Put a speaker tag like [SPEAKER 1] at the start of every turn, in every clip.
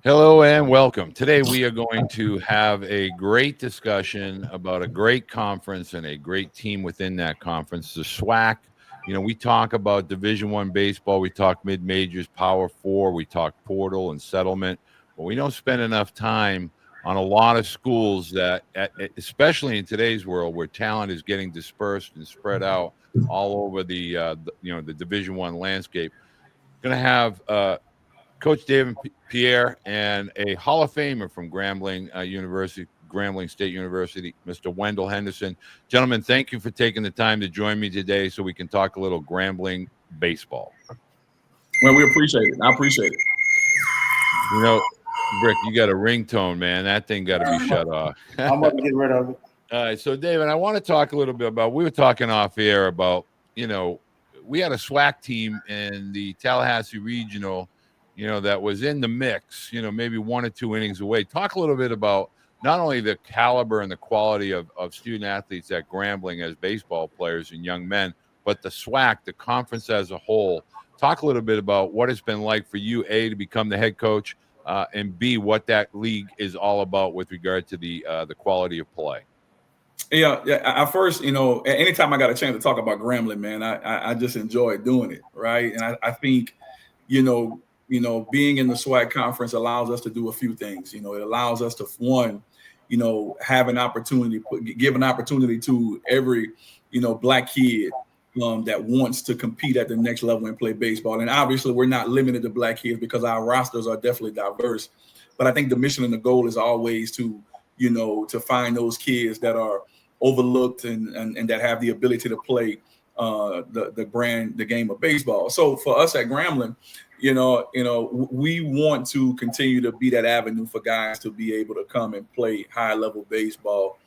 [SPEAKER 1] Hello and welcome. Today we are going to have a great discussion about a great conference and a great team within that conference, the SWAC. We talk about Division One baseball, we talk mid majors, Power Four, we talk portal and settlement, but we don't spend enough time on a lot of schools that, especially in today's world, where talent is getting dispersed and spread out all over the Division One landscape. Going to have Coach Davin Pierre and a Hall of Famer from Grambling State University, Mr. Wendell Henderson. Gentlemen, thank you for taking the time to join me today so we can talk a little Grambling baseball.
[SPEAKER 2] Well, we appreciate it. I appreciate it.
[SPEAKER 1] Rick, you got a ringtone, man. That thing got to be shut off.
[SPEAKER 3] I'm about to get rid of it.
[SPEAKER 1] All right, so David, I want to talk a little bit about. We were talking off air about, we had a SWAC team in the Tallahassee Regional, that was in the mix, maybe 1 or 2 innings away. Talk a little bit about not only the caliber and the quality of student athletes at Grambling as baseball players and young men, but the SWAC, the conference as a whole. Talk a little bit about what it's been like for you, A, to become the head coach, and B, what that league is all about with regard to the quality of play.
[SPEAKER 2] Yeah. At first, anytime I got a chance to talk about Grambling, man, I just enjoy doing it, right? And I think, being in the SWAC conference allows us to do a few things. It allows us to, one, have an opportunity, give an opportunity to every, black kid that wants to compete at the next level and play baseball. And obviously, we're not limited to black kids because our rosters are definitely diverse. But I think the mission and the goal is always to find those kids that are overlooked and that have the ability to play the game of baseball. So for us at Grambling, we want to continue to be that avenue for guys to be able to come and play high level baseball.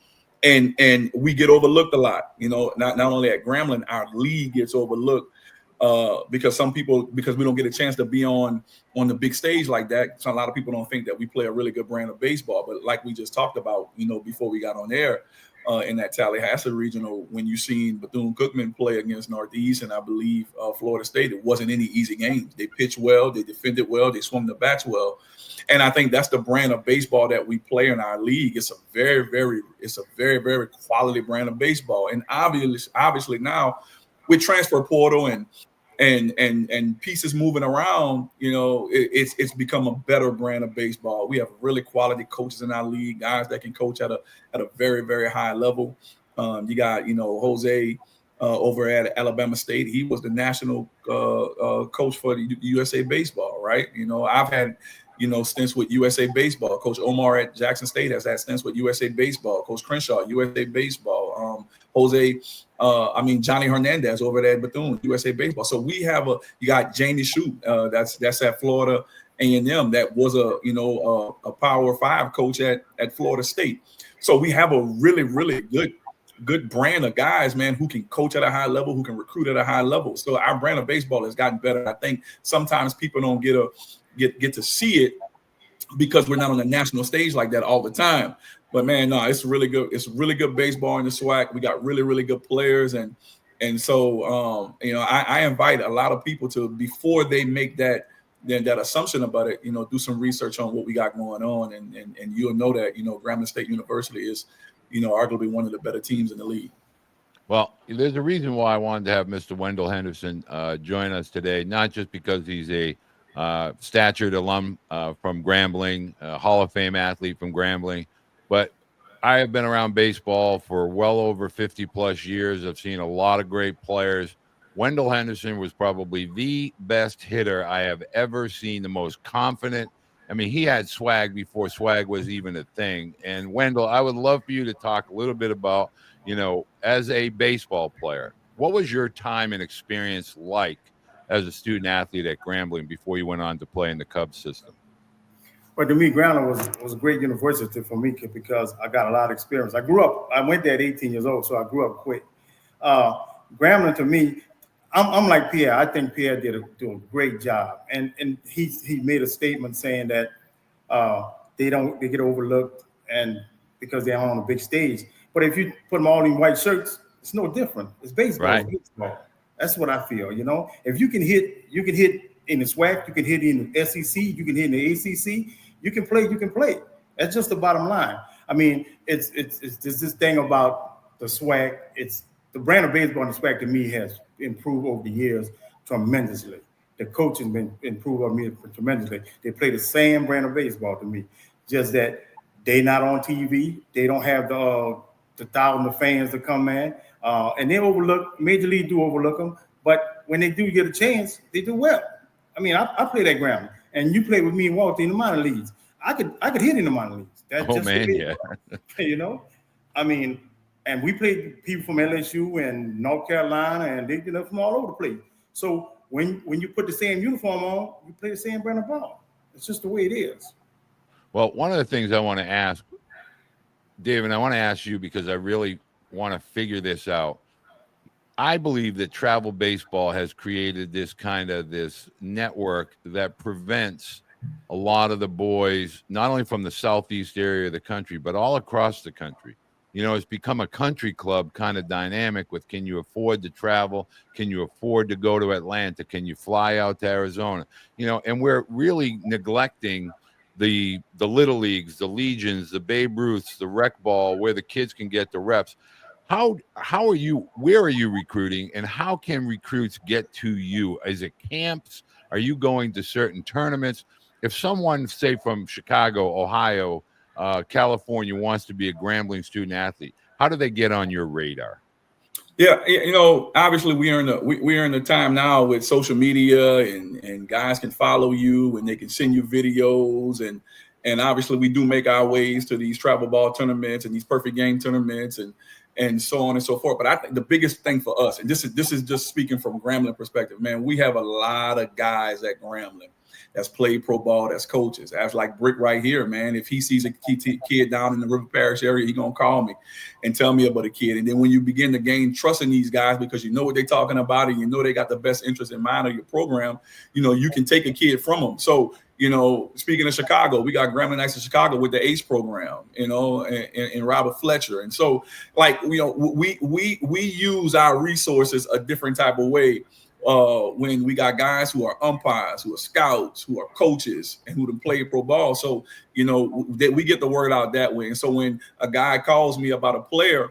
[SPEAKER 2] And we get overlooked a lot, not only at Grambling, our league gets overlooked because we don't get a chance to be on the big stage like that. So a lot of people don't think that we play a really good brand of baseball. But like we just talked about, before we got on air, in that Tallahassee regional, when you seen Bethune-Cookman play against Northeast and I believe Florida State, it wasn't any easy games. They pitched well, they defended well, they swung the bats well. And I think that's the brand of baseball that we play in our league. It's a very, very quality brand of baseball. And obviously now with transfer portal and pieces moving around, it's become a better brand of baseball. We have really quality coaches in our league, guys that can coach at a very, very high level. You got, Jose over at Alabama State. He was the national coach for the USA Baseball, right? I've had stints with USA Baseball. Coach Omar at Jackson State has had stints with USA Baseball. Coach Crenshaw, USA Baseball. Johnny Hernandez over there at Bethune, USA Baseball. So we have you got Jamie Shute, that's at Florida A&M. That was a Power 5 coach at Florida State. So we have a really, really good brand of guys, man, who can coach at a high level, who can recruit at a high level. So our brand of baseball has gotten better. I think sometimes people don't get to see it because we're not on the national stage like that all the time. But man, no, it's really good. It's really good baseball in the SWAC. We got really, really good players, and so I invite a lot of people to, before they make that assumption about it, do some research on what we got going on, and you'll know that Grambling State University is arguably one of the better teams in the league.
[SPEAKER 1] Well, there's a reason why I wanted to have Mr. Wendell Henderson join us today, not just because he's a statured alum from Grambling, Hall of Fame athlete from Grambling, but I have been around baseball for well over 50 plus years. I've seen a lot of great players. Wendell Henderson was probably the best hitter I have ever seen, the most confident. I mean, he had swag before swag was even a thing. And Wendell, I would love for you to talk a little bit about, as a baseball player, what was your time and experience like as a student athlete at Grambling before you went on to play in the Cubs system?
[SPEAKER 3] Well, to me, Grambling was a great university for me because I got a lot of experience. I went there at 18 years old, so I grew up quick. Grambling, to me, I'm like Pierre. I think Pierre did a great job, and he made a statement saying that they get overlooked and because they're on a big stage. But if you put them all in white shirts, it's no different. It's baseball.
[SPEAKER 1] Right.
[SPEAKER 3] It's baseball. That's what I feel. If you can hit in the SWAC, you can hit in the SEC, you can hit in the ACC, you can play. That's just the bottom line. I mean, it's this thing about the SWAC. It's the brand of baseball in the SWAC to me has improved over the years tremendously. The coaching been improved on me tremendously. They play the same brand of baseball to me, just that they not on TV. They don't have the thousands of fans that come in, and they overlook. Major League do overlook them, but when they do get a chance, they do well. I mean, I play that ground, and you play with me and Walter in the minor leagues. I could hit in the minor leagues. That's just
[SPEAKER 1] yeah.
[SPEAKER 3] You know, I mean, and we played people from LSU and North Carolina, and they from all over the place. So when you put the same uniform on, you play the same brand of ball. It's just the way it is.
[SPEAKER 1] Well, one of the things I want to ask, Davin, I want to ask you because I really want to figure this out. I believe that travel baseball has created this network that prevents a lot of the boys, not only from the southeast area of the country, but all across the country. It's become a country club kind of dynamic with, can you afford to travel? Can you afford to go to Atlanta? Can you fly out to Arizona? And we're really neglecting the little leagues, the Legions, the Babe Ruths, the rec ball, where the kids can get the reps. Where are you recruiting, and how can recruits get to you? Is it camps? Are you going to certain tournaments? If someone, say from Chicago, Ohio, California, wants to be a Grambling student athlete, how do they get on your radar?
[SPEAKER 2] Yeah, obviously we're in the time now with social media, and guys can follow you and they can send you videos, and obviously we do make our ways to these travel ball tournaments and these perfect game tournaments and so on and so forth. But I think the biggest thing for us, and this is just speaking from Grambling perspective, man, we have a lot of guys at Grambling that's played pro ball, that's coaches. That's like Brick right here, man. If he sees a kid down in the River Parish area, he's going to call me and tell me about a kid. And then when you begin to gain trust in these guys because you know what they're talking about and you know they got the best interest in mind of your program, you can take a kid from them. So, speaking of Chicago, we got Grambling Knights in Chicago with the ACE program, and Robert Fletcher. And so, we use our resources a different type of way. When we got guys who are umpires, who are scouts, who are coaches, and who play pro ball. So, that we get the word out that way. And so when a guy calls me about a player,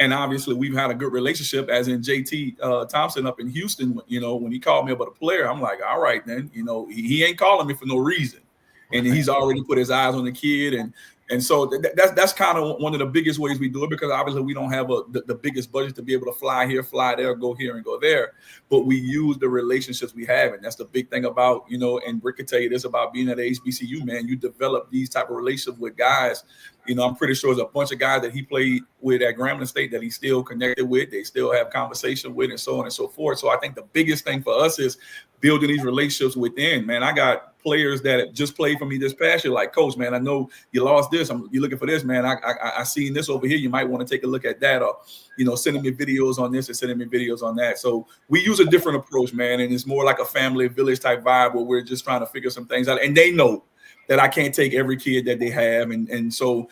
[SPEAKER 2] and obviously we've had a good relationship, as in JT Thompson up in Houston, when he called me about a player, I'm like, all right, then, he ain't calling me for no reason. And he's already put his eyes on the kid. And so that's kind of one of the biggest ways we do it, because obviously we don't have the biggest budget to be able to fly here, fly there, go here and go there. But we use the relationships we have. And that's the big thing about, and Rick could tell you this about being at HBCU, man. You develop these type of relationships with guys. I'm pretty sure there's a bunch of guys that he played with at Grambling State that he's still connected with. They still have conversation with, and so on and so forth. So I think the biggest thing for us is building these relationships within, man. I got players that just played for me this past year, like, Coach, man, I know you lost this. You're looking for this, man. I seen this over here. You might want to take a look at that, or, sending me videos on this and sending me videos on that. So we use a different approach, man. And it's more like a family village type vibe where we're just trying to figure some things out. And they know that I can't take every kid that they have. And so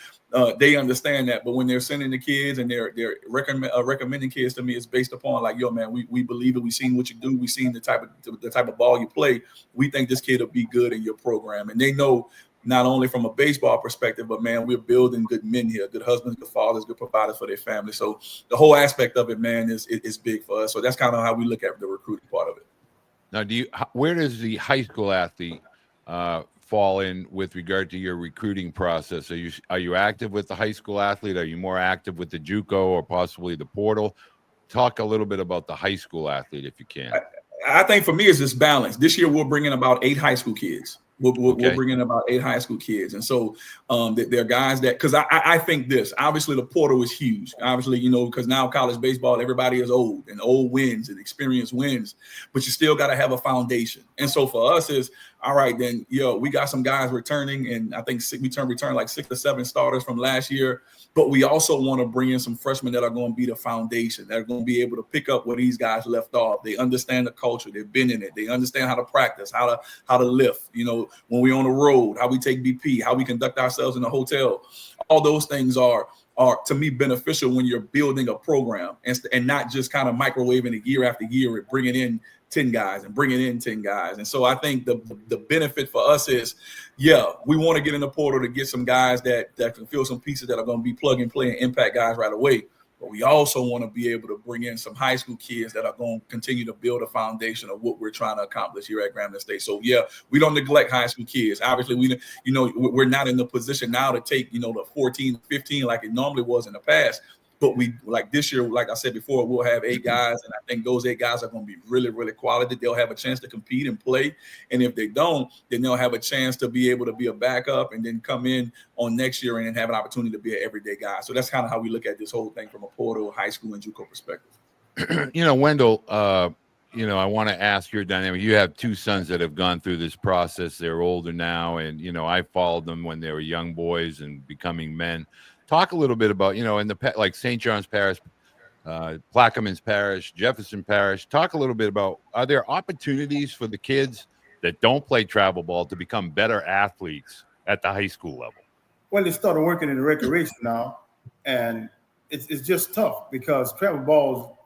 [SPEAKER 2] they understand that. But when they're sending the kids and they're recommending kids to me, it's based upon like, yo, man, we believe it. We seen what you do. We seen the type of ball you play. We think this kid will be good in your program. And they know not only from a baseball perspective, but, man, we're building good men here, good husbands, good fathers, good providers for their family. So the whole aspect of it, man, is big for us. So that's kind of how we look at the recruiting part of it.
[SPEAKER 1] Now, where does the high school athlete fall in with regard to your recruiting process? Are you active with the high school athlete? Are you more active with the JUCO or possibly the portal? Talk a little bit about the high school athlete, if you can.
[SPEAKER 2] I think for me, it's this balance. This year, we're bringing about 8 high school kids. We're bringing about 8 high school kids. And so there are guys that, because I think this, obviously the portal is huge. Obviously, because now college baseball, everybody is old, and old wins and experience wins, but you still got to have a foundation. And so for us is, all right, then, we got some guys returning, and I think we returned like 6 or 7 starters from last year. But we also want to bring in some freshmen that are going to be the foundation, that are going to be able to pick up where these guys left off. They understand the culture. They've been in it. They understand how to practice, how to lift, when we're on the road, how we take BP, how we conduct ourselves in the hotel. All those things are are, to me, beneficial when you're building a program and not just kind of microwaving it year after year and bringing in 10 guys and bringing in 10 guys. And so I think the benefit for us is, yeah, we want to get in the portal to get some guys that can fill some pieces that are going to be plug and play and impact guys right away. But we also want to be able to bring in some high school kids that are going to continue to build a foundation of what we're trying to accomplish here at Grambling State. So, yeah, we don't neglect high school kids. Obviously, we're not in the position now to take, the 14, 15 like it normally was in the past. But we, like this year, like I said before, we'll have 8 guys, and I think those 8 guys are going to be really, really quality. They'll have a chance to compete and play. And if they don't, then they'll have a chance to be able to be a backup and then come in on next year and then have an opportunity to be an everyday guy. So that's kind of how we look at this whole thing from a portal, high school, and JUCO perspective.
[SPEAKER 1] Wendell, I want to ask your dynamic. You have 2 sons that have gone through this process. They're older now, and, I followed them when they were young boys and becoming men. Talk a little bit about, in the like St. John's Parish, Plaquemines Parish, Jefferson Parish. Talk a little bit about, are there opportunities for the kids that don't play travel ball to become better athletes at the high school level?
[SPEAKER 3] Well, they started working in the recreation now, and it's just tough because travel ball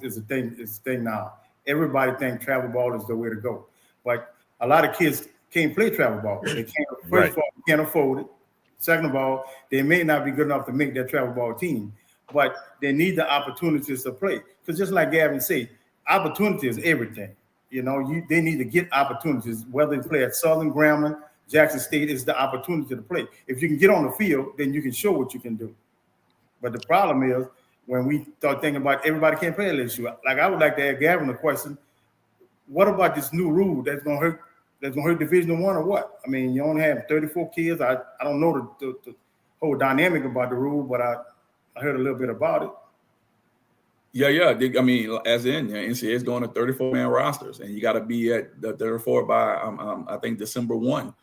[SPEAKER 3] is a thing now. Everybody thinks travel ball is the way to go, but a lot of kids can't play travel ball. They can't. First of all, they can't afford it. Second of all, they may not be good enough to make their travel ball team, but they need the opportunities to play. Because just like Gavin said, opportunity is everything. They need to get opportunities, whether they play at Southern, Grambling, Jackson State, is the opportunity to play. If you can get on the field, then you can show what you can do. But the problem is when we start thinking about everybody can't play LSU. Like I would like to ask Gavin a question. What about this new rule that's going to hurt? That's going to hurt Division I or what? I mean, you only have 34 kids. I don't know the whole dynamic about the rule, but I heard a little bit about it.
[SPEAKER 2] Yeah. As in, NCAA is going to 34-man rosters, and you got to be at the 34 by I think December 1.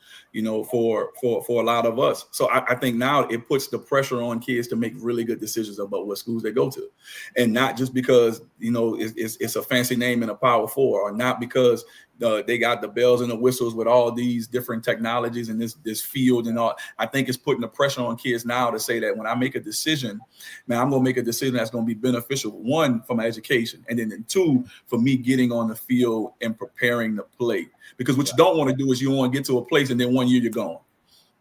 [SPEAKER 2] For a lot of us. So I think now it puts the pressure on kids to make really good decisions about what schools they go to, and not just because it's a fancy name in a Power 4, or not because they got the bells and the whistles with all these different technologies and this field and all. I think it's putting the pressure on kids now to say that when I make a decision, man, I'm going to make a decision that's going to be beneficial, 1, for my education, and then 2, for me getting on the field and preparing to play. Because what you don't want to do is you want to get to a place and then 1 year you're gone,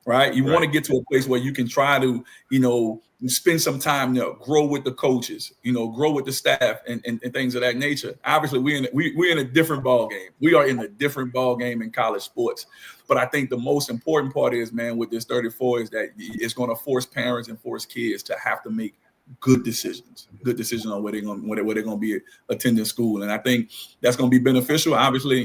[SPEAKER 2] right? You want to get to a place where you can try to, spend some time there, grow with the coaches, grow with the staff and things of that nature. Obviously, we're in a different ball game. We are in a different ball game in college sports. But I think the most important part is, man, with this 34 is that it's going to force parents and force kids to have to make good decisions on where they're going to be attending school. And I think that's going to be beneficial. Obviously,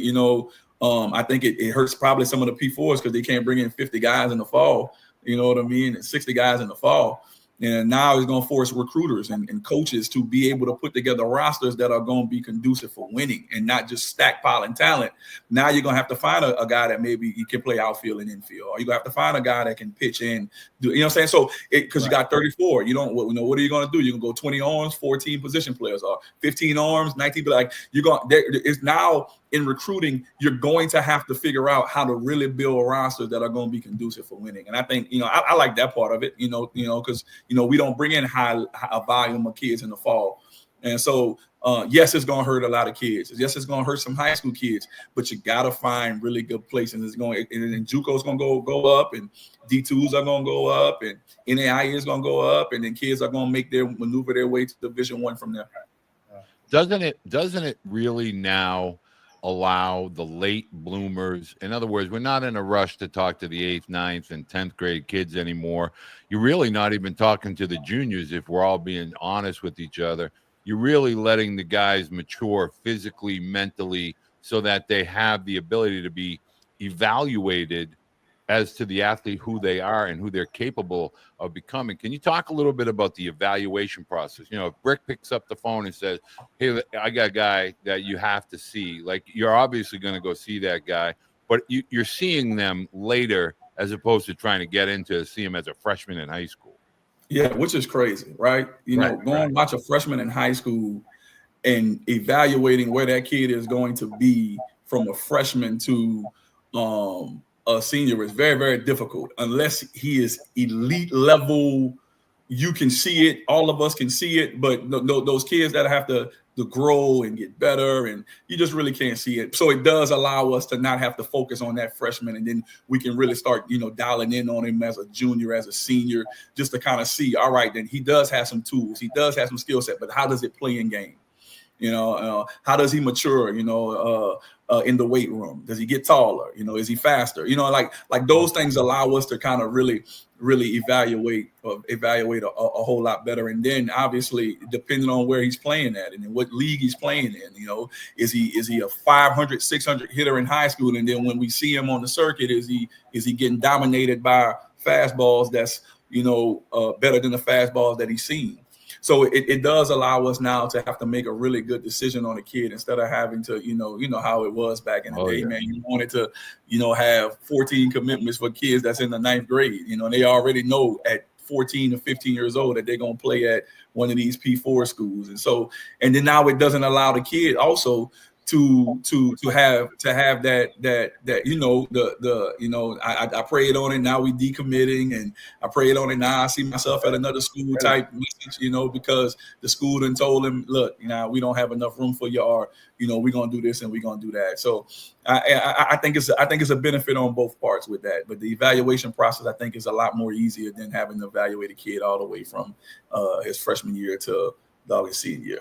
[SPEAKER 2] I think it hurts probably some of the P4s because they can't bring in 50 guys in the fall, you know what I mean, and 60 guys in the fall. And now it's going to force recruiters and coaches to be able to put together rosters that are going to be conducive for winning and not just stackpiling talent. Now you're going to have to find a guy that maybe he can play outfield and infield, or you're going to have to find a guy that can pitch in. You know what I'm saying? So because you got 34, you don't, what are you going to do? You can go 20 arms, 14 position players, or 15 arms, 19. But like it's now in recruiting, you're going to have to figure out how to really build rosters that are going to be conducive for winning. And I think, I like that part of it, because, we don't bring in a volume of kids in the fall. And so, yes, it's going to hurt a lot of kids. Yes, it's going to hurt some high school kids, but you got to find really good places. And JUCO is going to go up, and D2s are going to go up, and NAIA is going to go up, and then kids are going to maneuver their way to Division I from there.
[SPEAKER 1] Doesn't it really now allow the late bloomers? In other words, we're not in a rush to talk to the 8th, 9th, and 10th grade kids anymore. You're really not even talking to the juniors if we're all being honest with each other. You're really letting the guys mature physically, mentally, so that they have the ability to be evaluated as to the athlete, who they are and who they're capable of becoming. Can you talk a little bit about the evaluation process? If Brick picks up the phone and says, hey, I got a guy that you have to see, like, you're obviously going to go see that guy, but you're seeing them later as opposed to trying to get into see him as a freshman in high school.
[SPEAKER 2] Yeah, which is crazy, right? Going watch a freshman in high school and evaluating where that kid is going to be from a freshman to a senior is very, very difficult unless he is elite level, you can see it. All of us can see it, but those kids that have to grow and get better, and you just really can't see it. So it does allow us to not have to focus on that freshman, and then we can really start, dialing in on him as a junior, as a senior, just to kind of see, all right, then he does have some tools, he does have some skill set, but how does it play in game? How does he mature, in the weight room? Does he get taller? Is he faster? Like those things allow us to kind of really evaluate a whole lot better. And then obviously, depending on where he's playing at and in what league he's playing in, is he a 500, 600 hitter in high school? And then when we see him on the circuit, is he getting dominated by fastballs that's, better than the fastballs that he's seen? So it does allow us now to have to make a really good decision on a kid instead of having to, how it was back in the day, man. You wanted to, have 14 commitments for kids that's in the 9th grade, and they already know at 14 or 15 years old that they're going to play at one of these P4 schools. And then now it doesn't allow the kid also to have that I prayed on it, now we decommitting, and I prayed on it, now I see myself at another school type message, because the school done told him, look, we don't have enough room for you, or we're gonna do this and we're gonna do that. So I think it's a benefit on both parts with that, but the evaluation process I think is a lot more easier than having to evaluate a kid all the way from his freshman year to his senior year.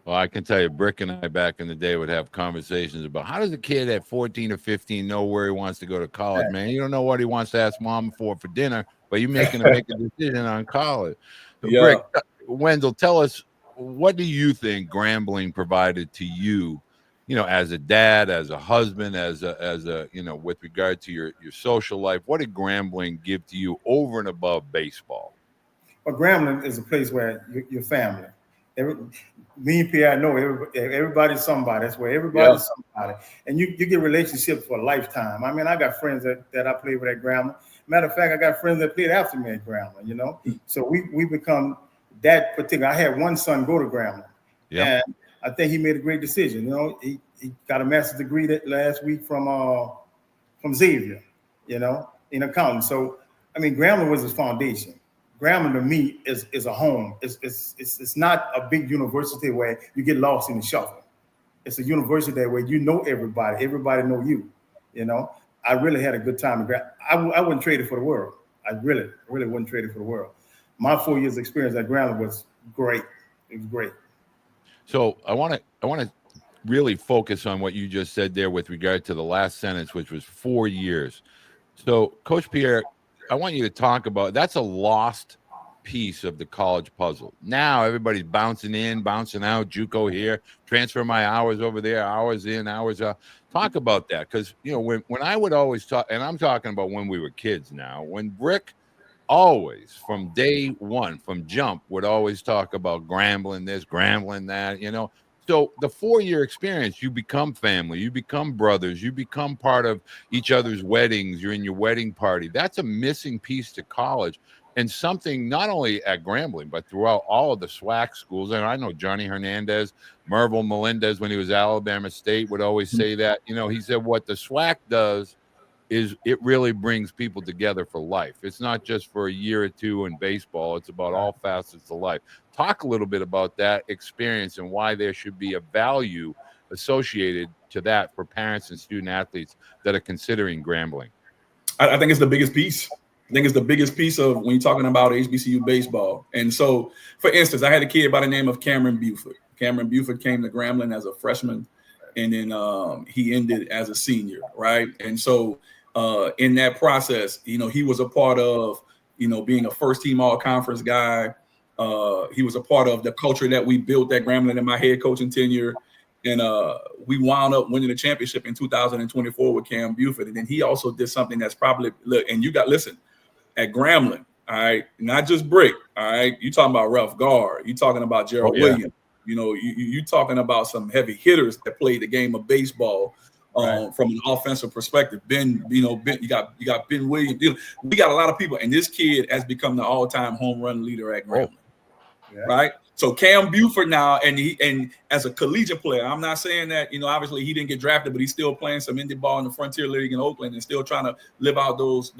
[SPEAKER 1] Well, I can tell you, Brick and I back in the day would have conversations about how does a kid at 14 or 15 know where he wants to go to college, man? You don't know what he wants to ask mom for dinner, but you're making him make a decision on college. Yeah. Brick, Wendell, tell us, what do you think Grambling provided to you, as a dad, as a husband, as a with regard to your social life? What did Grambling give to you over and above baseball?
[SPEAKER 3] Well, Grambling is a place where your family. Me and Pierre know everybody's somebody. That's where everybody's somebody. And you get relationships for a lifetime. I mean, I got friends that I played with at Grambling. Matter of fact, I got friends that played after me at Grambling, So we become that particular. I had one son go to Grambling. And I think he made a great decision. He got a master's degree that last week from Xavier, in accounting. So, I mean, Grambling was his foundation. Grambling to me is a home. It's not a big university where you get lost in the shuffle. It's a university where you know everybody know you. I really had a good time. I wouldn't trade it for the world. I really wouldn't trade it for the world. My 4 years experience at Grambling was great. It was great.
[SPEAKER 1] So I want to really focus on what you just said there with regard to the last sentence, which was 4 years. So Coach Pierre, I want you to talk about, that's a lost piece of the college puzzle. Now everybody's bouncing in, bouncing out, JUCO here, transfer my hours over there, hours in, hours out. Talk about that, because when I would always talk, and I'm talking about when we were kids now, when Brick always from day one, from jump, would always talk about Grambling this, Grambling that, So the 4-year experience, you become family, you become brothers, you become part of each other's weddings, you're in your wedding party. That's a missing piece to college, and something not only at Grambling, but throughout all of the SWAC schools. And I know Johnny Hernandez, Merville Melendez, when he was at Alabama State, would always say that. He said what the SWAC does is it really brings people together for life. It's not just for a year or two in baseball. It's about all facets of life. Talk a little bit about that experience and why there should be a value associated to that for parents and student athletes that are considering Grambling.
[SPEAKER 2] I think it's the biggest piece. I think it's the biggest piece of when you're talking about HBCU baseball. And so, for instance, I had a kid by the name of Cameron Buford. Cameron Buford came to Grambling as a freshman, and then he ended as a senior, right? And so in that process, he was a part of, being a first-team all-conference guy. He was a part of the culture that we built at Grambling in my head coaching tenure. And we wound up winning the championship in 2024 with Cam Buford. And then he also did something that's probably, listen, at Grambling, all right, not just Brick, all right, you talking about Ralph Gard, you talking about Gerald Williams, you talking about some heavy hitters that played the game of baseball from an offensive perspective. Ben, you got Ben Williams. We got a lot of people, and this kid has become the all-time home run leader at Grambling. right? So Cam Buford now, and as a collegiate player, I'm not saying that, obviously he didn't get drafted, but he's still playing some indie ball in the Frontier League in Oakland and still trying to live out those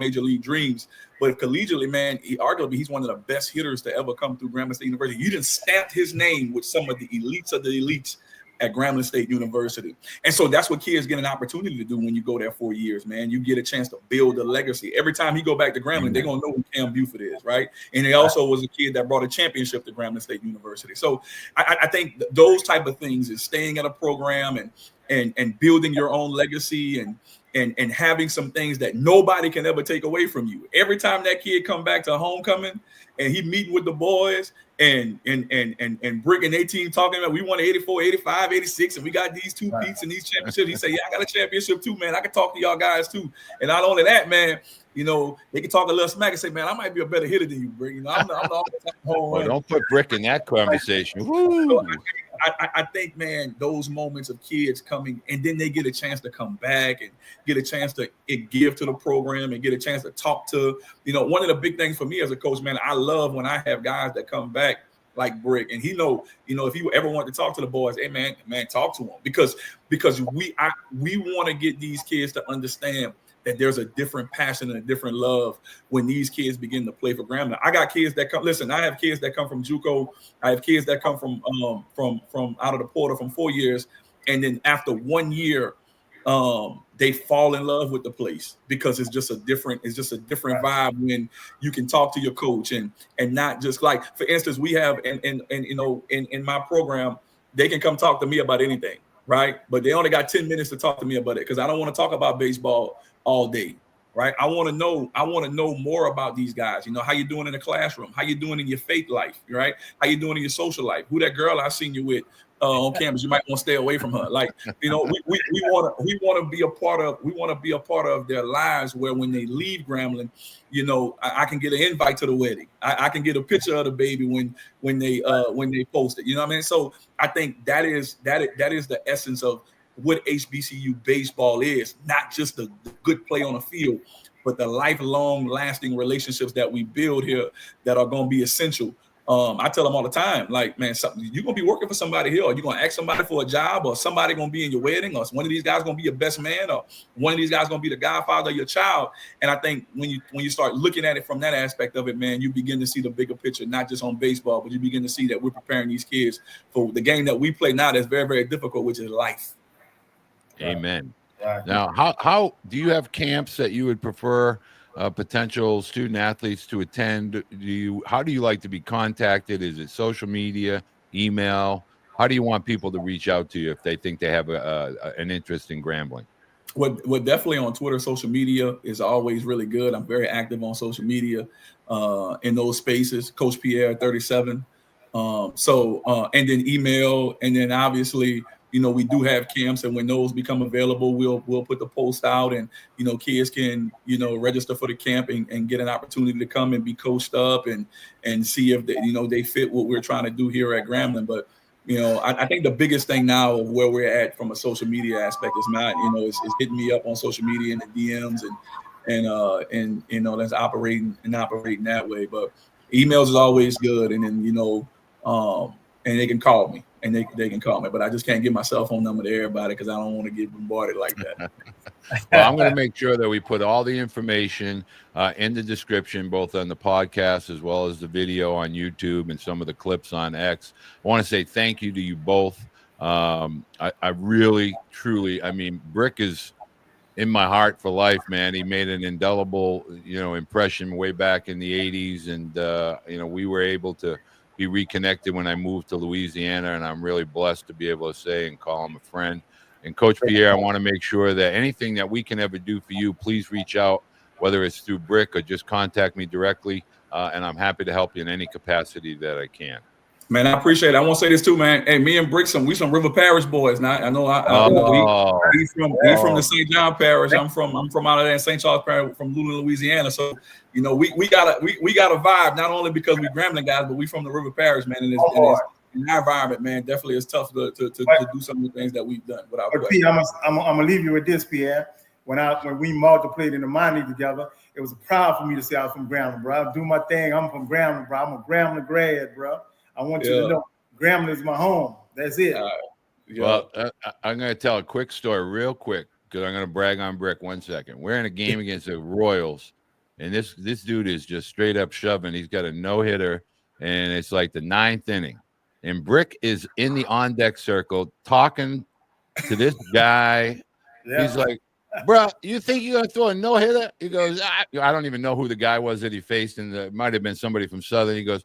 [SPEAKER 2] major league dreams. But collegiately, man, he's one of the best hitters to ever come through Grambling State University. You didn't stamp his name with some of the elites of the elites at Grambling State University. And so that's what kids get an opportunity to do when you go there 4 years, man. You get a chance to build a legacy. Every time he go back to Grambling, they're going to know who Cam Buford is, right? And he also was a kid that brought a championship to Grambling State University. So I think those type of things is staying at a program and building your own legacy and having some things that nobody can ever take away from you. Every time that kid come back to homecoming and he meeting with the boys and Brick and their team talking about, we won 84, 85, 86, and we got these 2 peats and these championships. He say, yeah, I got a championship too, man. I can talk to y'all guys too. And not only that, man, they can talk a little smack and say, man, I might be a better hitter than you, Brick. I'm the
[SPEAKER 1] well, don't put Brick in that conversation.
[SPEAKER 2] So I think, man, those moments of kids coming and then they get a chance to come back and get a chance to give to the program and get a chance to talk to, one of the big things for me as a coach, man, I love when I have guys that come back like Brick, and if you ever want to talk to the boys, hey man, talk to them because we want to get these kids to understand that there's a different passion and a different love when these kids begin to play for Grambling. I got kids that come. Listen, I have kids that come from JUCO. I have kids that come from out of the portal from 4 years, and then after 1 year, they fall in love with the place because it's just a different vibe when you can talk to your coach and not just like, for instance, we have in my program, they can come talk to me about anything, right? But they only got 10 minutes to talk to me about it because I don't want to talk about baseball all day, right? I want to know more about these guys. How you doing in the classroom? How you doing in your faith life, right? How you doing in your social life? Who that girl I seen you with on campus? You might want to stay away from her. Like, we want to be a part of their lives where when they leave Grambling, I can get an invite to the wedding. I can get a picture of the baby when they post it. You know what I mean? So I think that is the essence of what HBCU baseball is, not just the good play on the field, but the lifelong lasting relationships that we build here that are going to be essential. I tell them all the time, like, man, you're going to be working for somebody here, or you're going to ask somebody for a job, or somebody going to be in your wedding, or one of these guys going to be your best man, or one of these guys going to be the godfather of your child. And I think when you start looking at it from that aspect of it, man, you begin to see the bigger picture, not just on baseball, but you begin to see that we're preparing these kids for the game that we play now that's very, very difficult, which is life.
[SPEAKER 1] Amen. Now, how do you have camps that you would prefer potential student athletes to attend? How do you like to be contacted? Is it social media, email? How do you want people to reach out to you if they think they have an interest in Grambling?
[SPEAKER 2] Well, Definitely on Twitter. Social media is always really good. I'm very active on social media in those spaces. Coach Pierre 37. And then email, and then obviously, we do have camps, and when those become available, we'll put the post out, and kids can register for the camp and get an opportunity to come and be coached up and see if they fit what we're trying to do here at Grambling. But I think the biggest thing now of where we're at from a social media aspect is not is hitting me up on social media and the DMs and that's operating that way. But emails is always good, and then and they can call me. And they can call me, but I just can't give my cell phone number to everybody because I don't want to get bombarded like that.
[SPEAKER 1] Well, I'm going to make sure that we put all the information in the description, both on the podcast as well as the video on YouTube and some of the clips on X. I want to say thank you to you both. I really, truly, Brick is in my heart for life, man. He made an indelible, impression way back in the 80s. And, we were able to be reconnected when I moved to Louisiana, and I'm really blessed to be able to say and call him a friend. And Coach Pierre, I want to make sure that anything that we can ever do for you, please reach out, whether it's through Brick or just contact me directly, and I'm happy to help you in any capacity that I can. Man,
[SPEAKER 2] I appreciate it. I want to say this too, man. Hey, me and Brick, we some River Parish boys. Now I know he's from the St. John Parish. I'm from out of there in St. Charles Parish, from Luling, Louisiana. So we got a vibe, not only because we Grambling guys, but we from the River Parish, man. And it's in our environment, man, definitely it's tough to do some of the things that we've done without question.
[SPEAKER 3] I'm gonna leave you with this, Pierre. when we multiplied in the minor league together, it was proud for me to say I was from Grambling, bro. I do my thing. I'm from Grambling, bro. I'm a Grambling grad, bro. I want you to know Grambling is my home. That's it.
[SPEAKER 1] Well, I'm going to tell a quick story real quick because I'm going to brag on Brick 1 second. We're in a game against the Royals, and this dude is just straight up shoving. He's got a no-hitter, and it's like the 9th inning. And Brick is in the on-deck circle talking to this guy. He's like, bro, you think you're going to throw a no-hitter? He goes, I don't even know who the guy was that he faced, and it might have been somebody from Southern. He goes,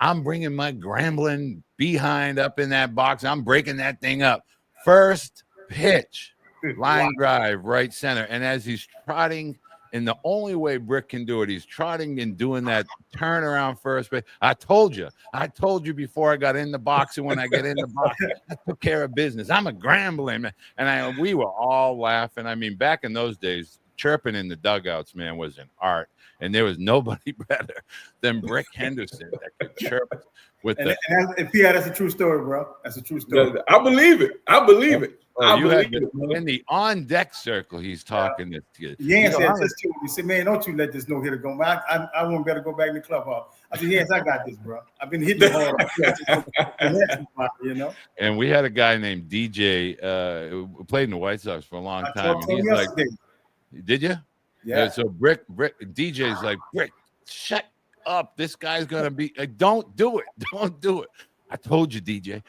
[SPEAKER 1] I'm bringing my Grambling behind up in that box. I'm breaking that thing up. First pitch, line drive, right center. And as he's trotting, and the only way Brick can do it, he's trotting and doing that turn around first base. I told you before I got in the box, and when I get in the box, I took care of business. I'm a Grambling, man. And we were all laughing. I mean, back in those days, chirping in the dugouts, man, was an art. And there was nobody better than Brick Henderson that could chirp with
[SPEAKER 3] Pierre, that's a true story, bro. That's a true story.
[SPEAKER 2] I believe it.
[SPEAKER 1] In the on-deck circle, he's talking this kid.
[SPEAKER 3] Yes, he said, man, don't you let this no-hitter go. Man, I won't better go back in the clubhouse. I said, yes, I got this, bro. I've been hitting hard.
[SPEAKER 1] And we had a guy named DJ who played in the White Sox for a long time. And he's like, did you?
[SPEAKER 3] Yeah.
[SPEAKER 1] So Brick, DJ's like, Brick, shut up. This guy's going to be, don't do it. Don't do it. I told you, DJ.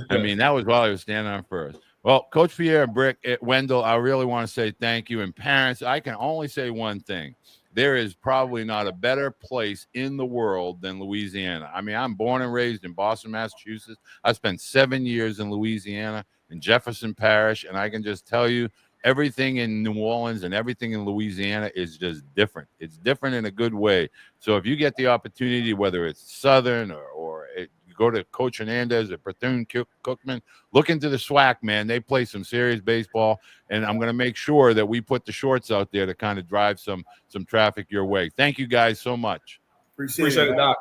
[SPEAKER 1] I mean, that was while I was standing on first. Well, Coach Pierre and Brick at Wendell, I really want to say thank you. And parents, I can only say one thing. There is probably not a better place in the world than Louisiana. I mean, I'm born and raised in Boston, Massachusetts. I spent 7 years in Louisiana, in Jefferson Parish, and I can just tell you, everything in New Orleans and everything in Louisiana is just different. It's different in a good way. So if you get the opportunity, whether it's Southern or you go to Coach Hernandez or Bethune-Cookman, look into the SWAC, man. They play some serious baseball, and I'm going to make sure that we put the shorts out there to kind of drive some traffic your way. Thank you guys so much.
[SPEAKER 3] Appreciate it, Doc.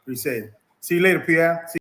[SPEAKER 3] Appreciate it. See you later, Pierre.